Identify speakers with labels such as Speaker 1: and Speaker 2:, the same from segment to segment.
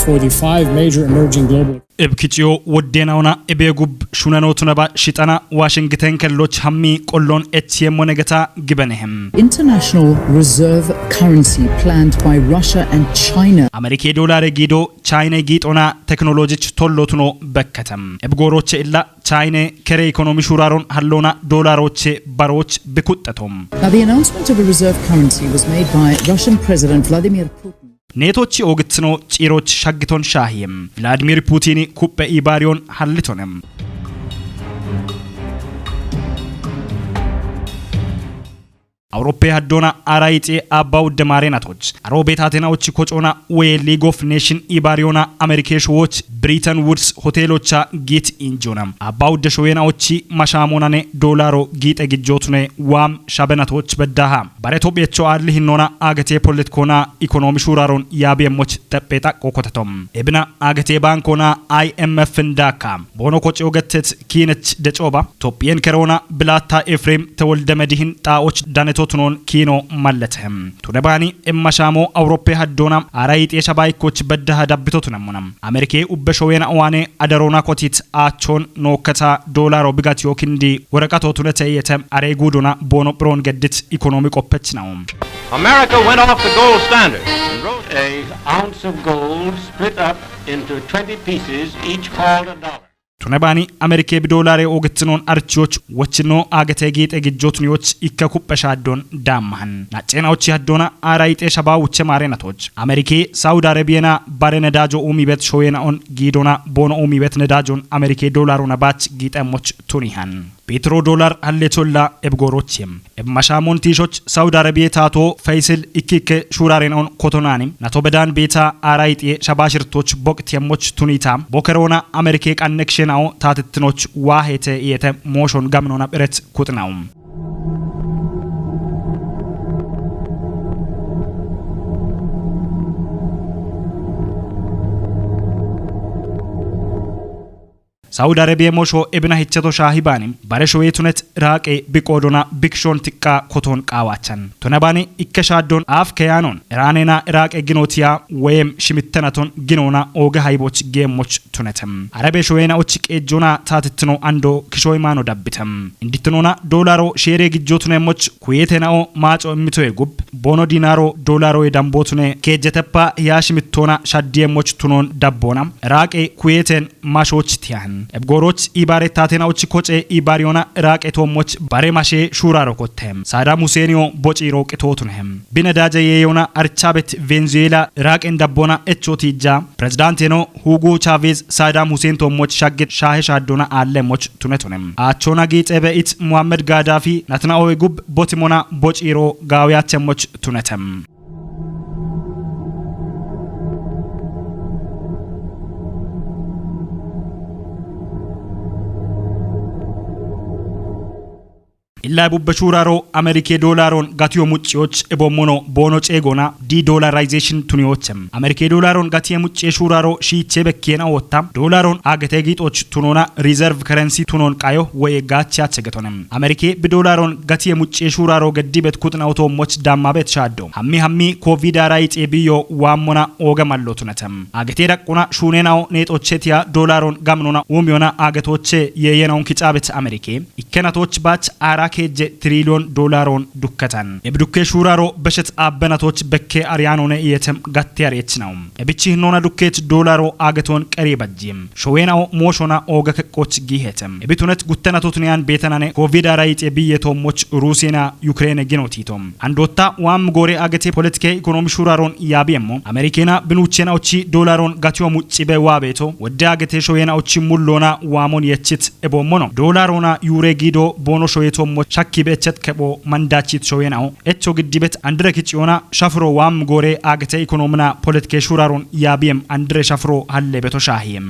Speaker 1: for the 5 major emerging global
Speaker 2: ebkichiyo woddenauna ebegub shunanotunaba shitana Washington kelloch hammi qollon ATM monegata gibanehem
Speaker 3: International reserve currency planned by Russia and China
Speaker 2: Amerike dollar gido China gitona technology tollotuno bekkatam ebgoroche illa China kere economy shuraron hallona dollaroche baroch bikuttatom
Speaker 3: Now the announcement of a reserve currency was made by Russian President Vladimir Putin
Speaker 2: ኔቶች ኦግትኖ ጪሮች ሻግቶን ሻሂም ቭላዲሚር ፑቲን ኩፐ ኢባሪዮን ሐልቶንም አውሮፓ ያዶና አራይጤ አባው ደማሬናቶች አሮቤታቴናዎች ኮጮና ወይ ሊግ ኦፍ ኔሽን ኢባሪዮና አሜሪካሾች ብሪተን ውድስ ሆቴሎቻ ጊት ኢንጆናም አባው ደሾዌናዎች ማሻሞናኔ ዶላሮ ጊጤ ግጆቱኔ ዋም ሻበናቶች በዳሃ ባሬቶቤቾ አልሂኖና አገቴ ፖለቲኮና ኢኮኖሚ ሹራሮን ያቤሞች ተጴጣ ቆቆተቶም ኤብና አገቴ ባንኮና IMF እንዳካ ቦኖ ኮጪው ገተት ኪነች ደጮባ ቶፒየን ከሮና ብላታ ኤፍሬም ተወልደ መዲህን ጣዎች ዳነቶ ቱኖን ኪኖ ማለተም ቱነባኒ እማሻሞ አውሮፓ ሀዶና አራይጥ የሻባይኮች በዳህ ዳብቶቱነሙናም አሜሪኬ ኡበሾዌና ዋኔ አደሮና ኮቲት አቾን ኖከታ ዶላሮ ቢጋቲዮ ክንዲ ወረቀቶ ቱነተየተ አሬጉዶና ቦኖ ብሮን ገድት ኢኮኖሚ ቆፐች ነው
Speaker 4: America went off the gold standard and wrote an ounce of gold split up into 20 pieces each called $1
Speaker 2: ቱነባኒ አሜሪኬ በዶላር ኦግትኖን አርቺዎች ወችኖ አገቴ ጌጤ ግጆቱኒዎች ይከኩበሻዶን ዳማን ናጨናዎች ያዶና አራይጤ ሻባውቸ ማሬናቶች አሜሪኬ ሳውዲ አረቢያና ባረነዳጆ ኡሚበት ሾዌናውን ጊዶና ቦኖ ኡሚበት ነዳጆን አሜሪኬ ዶላሩና ባች ጊጠሞች ቱኒሃን ፔትሮ ዶላር አለቶላ ኤብጎሮችም ኤማሻሞን ቲሾች ሳውዲ አረቢያ ታቶ ፈይስል ኢኪከ ሹራሬናውን ኮቶናኒ ናቶ በዳን ቤታ አራይጤ ሻባሽርቶች ቦቅቴሞች ቱኒታ ቦከሮና አሜሪኬ ቀነክሽናው ታትትኖች ዋሄተ የተ ሞሾን ጋምኖና ብረት ኩጥናው ሳውዲ አረቢያ ሞሾ ኢብና ሂቸቶ ሻሂባኒ ባረሾዌቱነት ራቄ ቢቆዶና ቢክሾን ትቃ ኮቶን ቃዋቻን ቶነባኒ ኢከሻዶን አፍ ከያኖን ኢራኔና ኢራቄ ግኖቲያ ወይም ሽምተናቶን ግኖና ኦገ ሃይቦች ጌሞች ቱነተም አረቤ ሾዌናዎች ቄጆና ታትትኖ አንዶ ክሾይማኖ ዳብተም እንዲትኖና ዶላሮ ሼሬ ግጆቱነሞች ኩየቴናኦ ማጮ እምቶይ ጉብ ቦኖ ዲናሮ ዶላሮ የዳምቦቱነ ከጀተፓ ያሽምቶና ሻዲየሞች ቱኖን ዳቦና ራቄ ኩየቴን ማሾች ቲያን ኤብጎሮች ኢባሬታቴናዎች ኮጬ ኢባሪዮና ራቄቶሞች ባሬማሼ ሹራሮ ኮተም ሳዳም ሁሴኒዮ ቦጪሮ ቂቶቱነም ቢነዳጀ የዮና አርቻቤት ቬንዙዌላ ራቄን ዳቦና ኤቾቲጃ ፕሬዝዳንቴኖ ሁጎ ቻቬዝ ሳዳም ሁሴን ቶሞች ሻግድ ሻሄሻዶና አለሞች ቱነቱነም አቾና ጌጤበኢት ሙሐመድ ጋዳፊ ናትናኦ ጉብ ቦቲሞና ቦጪሮ ጋውያቸሞች ቱነተም ኢላቡ በሹራሮ አሜሪኬ ዶላሮን ጋቲዮ ሙጪዎች ኤቦሞኖ ቦኖ ጬጎና ዲ ዶላራይዜሽን ቱኒዎችም አሜሪኬ ዶላሮን ጋቲዮ ሙጪ ሹራሮ ሺቼ በኬና ወጣ ዶላሮን አገቴ ጊጦች ቱኖና ሪዘርቭ ከረንሲ ቱኖን ቃዮ ወይ ጋቻ ቸገቶንም አሜሪኬ በዶላሮን ጋቲዮ ሙጪ ሹራሮ ገዲበት ኩጥናው ቶሞች ዳማበት ሻዶ ሀሚ ኮቪድ አራይጤ ቢዮ ዋሞና ኦገማሎቱነተም አገቴ ደቁና ሹኔናው ኔጦቼቲያ ዶላሮን ጋምኖና ወሚዮና አገቶቼ የየናውን ኪጫበት አሜሪኬ ኢከናቶች ባች አራ ከጀ ትሪሊዮን ዶላሮን ዱከታን ኤብዱከ ሹራሮ በሸት አበናቶች በከ አሪያኖነ የተም ጋቲያሬች ነው ኤብቺ ኖና ዱከት ዶላሮ አገቶን ቀሪባጂም ሾዌናው ሞሾና ኦገከቆች ጊሄተም ኤብቱነት ጉተናቶቱኒያን ቤተናኔ ኮቪድ አራይጤ ቢየቶሞች ሩሲያና ዩክሬን ግኖቲቶም አንዶታ ዋም ጎሬ አገቴ ፖለቲካ ኢኮኖሚ ሹራሮን ያቢየሞ አሜሪካና ብኑቼናውቺ ዶላሮን ጋቲዮ ሙጪ በዋቤቶ ወደ አገቴ ሾዌናውቺ ሙሎና ዋሞን የችት ኤቦሞኖ ዶላሮና ዩሬ ጊዶ ቦኖ ሾዌቶም ሻኪ በቸት ከቦ መንዳቺት ሾዌናው እቾ ግዲበት አንድረ ኪጭዮና ሻፍሮ ዋም ጎሬ አገተ ኢኮኖሚና ፖለቲካ ሹራሮን ያቢየም አንድረ ሻፍሮ አለ በተሻሂም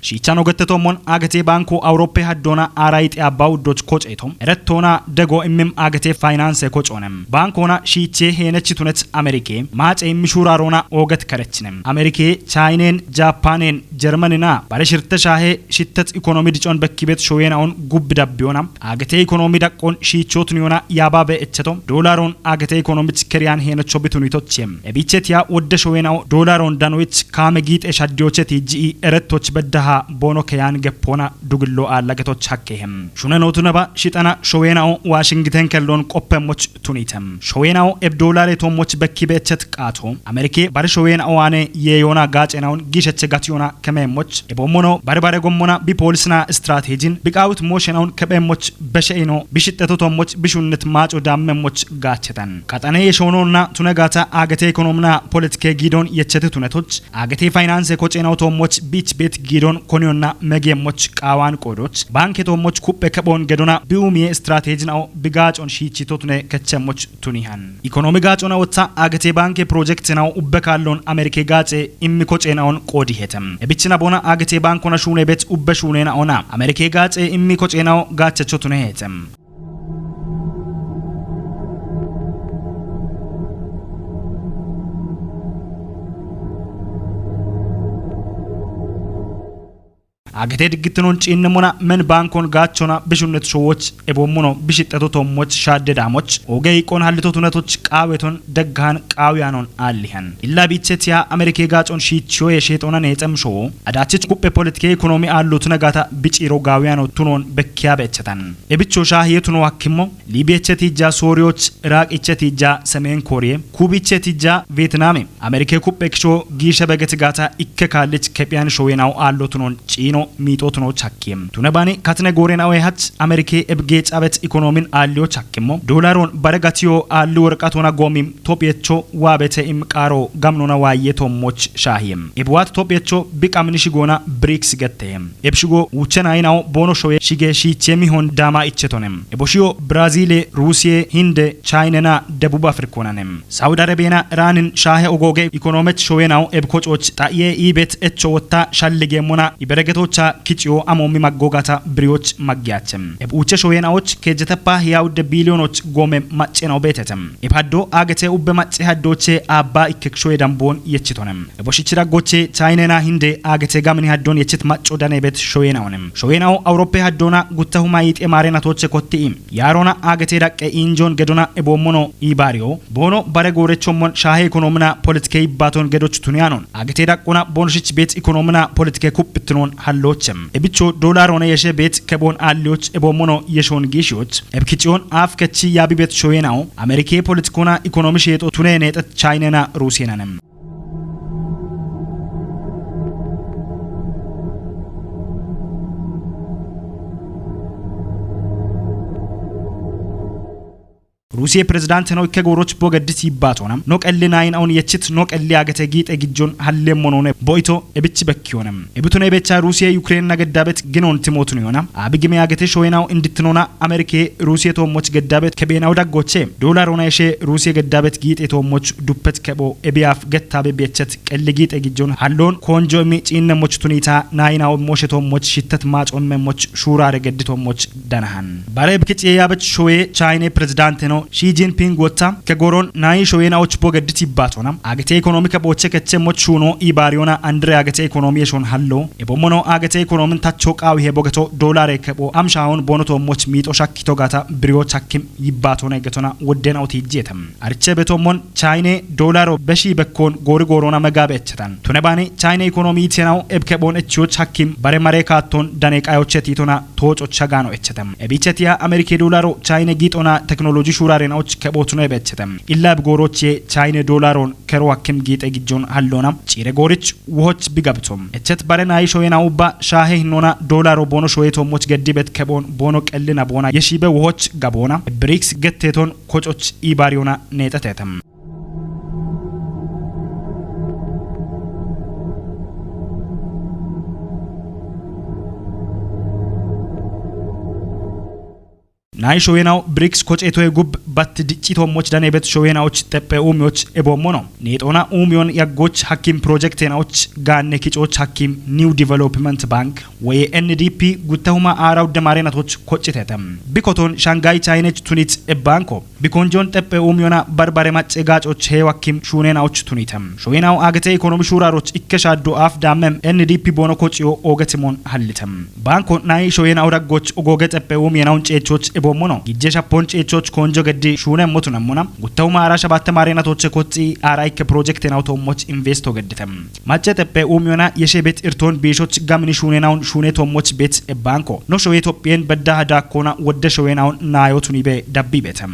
Speaker 2: Shichano gattetomon agate banko Europe haddona araite abawdoch kocetom erettona dego immim agate finance koconem bankona shiche henechi tunet Amerike maace imshurarona ogat karechinem Amerike Chinen Japanen Germanina bareshirte shahe shittet economy dicon bekibet shoyenaon gubbidabbiona agate economy daqqon shichotuniona yababe etchetom dolaron agate economy keryan henecho bitunitochem ebichetia wodde shoyenao dolaron danwich kamegit eshadiocheti ji erettoch bedda bono kayan gepona duglo allagetoch hakkehem shunenotunaba shitana showenao Washington kellon qoppemoch tunitem showenao eb dolare tomoch bekibechet qato Amerike bar showenao ane yeyona gacenaun gisheche gationa kememoch ebomono barbare gommona bi polisna strategin biqawut motionaun kebemoch besheino bishitteto tomoch bishunnet maco dammemoch gachetan qatane yeshononna tunagata agate ekonomna politike gidon yechete tunetoch agate finance kocenao tomoch bich bet gidon konionna megemoch qawan qodoch banke tomoch kuppe kabon gedona biumie strateginaw bigacon shichitotune kechemoch tunihan economy gacona wotsa agate banke project naw ubbekallon Amerike gace immi kocenaon qodi hetem ebichina bona agate bankona shune bet ubbe shunena ona Amerike gace immi kocenaw gachechotune hetem agate digitnon cinnmona men bankon gachona bishunnet showoch ebomono bishitteto tomoch shadde damoch ogey qon hallito tunatoch qaweton deggan qawiyanon allihan illa bichetia Amerike gachon shicho yeshetona netem show adachich kuppe politike economy allu tunagata bichiro gawiyano tunon bekkiya bechetan ebicho shahiyetuno hakkimo libiecheti ja sorioch iraq icheti ja semen korea kubicheti ja vietnam Amerike kuppe kisho gisha begetigata ikke kallich kepian showenaw allu tunon chino mitotno chakkim tunabani katne gorenawe hach Amerike ebge cabet economin allo chakkimo dolaron baregatio allu warqatona gomim topiecho wabete imqaro gamnona waye tomoch shahim ebwat topiecho biqamnishi gona Brics gettem ebshigo uchenaynaw bono shoye shige shichemi hon dama ichetonem eboshio Brazil Russia Hinde China na Debub Afrikonanem Saudi Arabia Iranin shahe ogoge economech shoyenaw ebkochoch taye ibet etchota shallige mona iberegeto kichio amomi maggogata brioch magyachem ebuche shoyenaoch kejetapa hiawde bilionoch gome macheno betetem epado agete ubbe machi haddoche abba ikkeksho edambon yechitonem eboshichira goche China na Hinde agete gamni haddon yechit macho danebet shoyenaonem shoyenao Europe haddona guttahuma yit emarena toche kottiim yarona agete dakke injon gedona ebomono ibario bono bare gorechomon shahe ekonomna politike baton gedoch tunianon agete dakkona bonoshich bet ekonomna politike kuppitnon lochem ebicho dolarone yeshe bet kebon alloch ebomono yeshon gishot ebkichon afkechi yabibet shoyenao Amerike politikona economy sheto tunenet China na Russia nanem Russia president no kegoroch bogadis yibatonam no qellinayn awun yechit no qelli agate gite gijon hallemonone boito ebichi bekkionem ebitune becha Russia Ukraine nagadabet ginon timotun yona abigime agate shoyenaw inditnona Amerike Russia to moch gadabet kebenaw daggoche dolarona yeshe Russia gadabet gite to moch dupet kebo ebiaf gettabe bechet qelli gite gijon hallon konjo mi cinne moch tunita naynaw mosheto moch shittet macomme moch shurare geddito moch danahan bare bkiche yabet shoye China president no Xi Jinping wota kegoron nay shoyenaoch bogaditi batonam agate economic boche keche mochuno ibariona andre agate economy shon hallo ebomono agate economy tacho qawi he bogato dollar kebo amshaon bonoto moch mito shakkito gata brio chakkim yibatona getona wodena otijjetam arche betomon China dollaro beshi bekkon gorigorona megabechetan tunebani China economy tenaw ebkebon echo chakkim bare mare katon dane qayocheti tona tocho chagano echetam ebichetia Amerike dollaro China gitona technology renoch kebotune bechetem illa bgoroche China dollaron kero hakim gite gijon hallona chire gorich woch bigabtom echet barena shoyena ubba shahe hinona dollaro bono shoyeto moch gedibet kebon bono qellina bona yeshibe woch gabona Brics getteton kochoch ibariona netatetem ናይ ሾዌናው ብሪክስ ኮጨቶ የጉብ ባት ዲጂቶሞች ዳኔበት ሾዌናዎች ተጠኡሚዎች ኤቦሞኖ ኔጦና ኡሚዮን ያጎች ሐኪም ፕሮጀክቴናዎች ጋነ ኪጮች ሐኪም ኒው ዲቨሎፕመንት ባንክ ወይ ኤንዲፒ ጉተውማ አራው ደማሬናቶች ኮጭተተም ቢኮቶን ሻንጋይ ቻይነች ቱኒት ባንኮ ቢኮንጆን ተጠኡሚዮና ባርባሬ ማጨጋጮች ሄዋኪም ሹኔናዎች ቱኒተም ሾዌናው አገተ ኢኮኖሚ ሹራሮች ኢከሻዶ አፍ ዳመም ኤንዲፒ ቦኖ ኮጭዮ ኦገትሞን ሐልተም ባንኮ ናይ ሾዌናው ዳጎች ኦጎገ ተጠኡሚዮናውን ጨቾች ኤቦሞኖ ጊጄ ሻፖን ጨቾች ኮንጆ ገዲ ሹኔ ሞቱናሙና ጉተውማ አራ ሸባት ማሬናቶች ኮጪ አራይከ ፕሮጀክቴናው ቶሞች ኢንቨስቶ ገድተም ማጨ ተጠኡሚዮና የሸቤት ኢርቶን ቢሾች ጋምኒ ሹኔናውን ሹኔ ቶሞች ቤት ባንኮ ኖ ሾዌ ኢትዮጵያን በዳሃዳ ኮና ወደ ሾዌናውን ናዮቱኒ በ ዳቢ ቤተም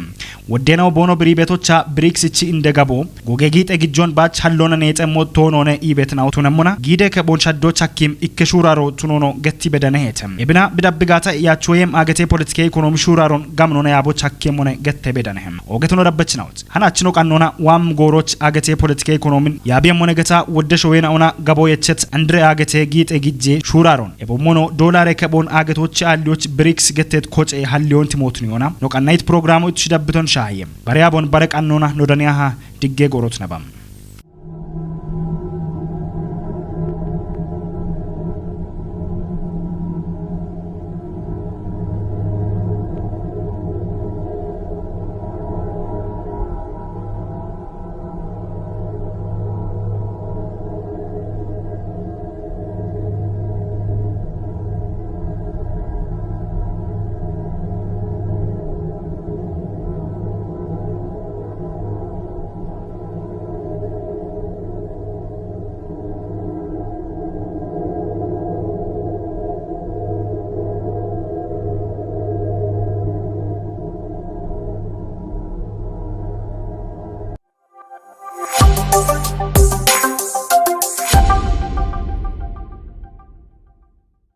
Speaker 2: ወደናው ቦኖ ብሪ ቤቶቻ ብሪክስ እቺ እንደጋቦ ጎጌጊ ጠግጆን ባች ሐሎነ ነጠሞ ቶኖነ ኢቤትናው ቱነሙና ጊደ ከቦንሻዶች ሐኪም ኢከሹራሮ ቱኖኖ ገቲ በደነሄተም እብና በዳብጋታ ያቾየም አገቴ ፖለቲካ ኢኮኖሚ ሹራሮን ጋምኖነ ያቦች ሐኪም ሆነ ገተ በደነሄም ኦገትኖ ደበችናውት ሐናችኖ ቃኖና ዋም ጎሮች አገቴ ፖለቲካ ኢኮኖሚን ያቢያም ሆነ ገታ ወደ ሾዌናውና ጋቦ የቸት አንድሬ አገቴ ጊጤ ጊጄ ሹራሮን ኤቦሞኖ ዶላር ከቦን አገቶች አሊዎች ብሪክስ ገተት ኮጨ ሐሊዮን ቲሞቱን ይሆና ኖቃናይት ፕሮግራሞች ደብቶን ሻየም ባሪያቦን ባረቃኖና ኖዳኒያሃ ድጌ ጎሮት ነባም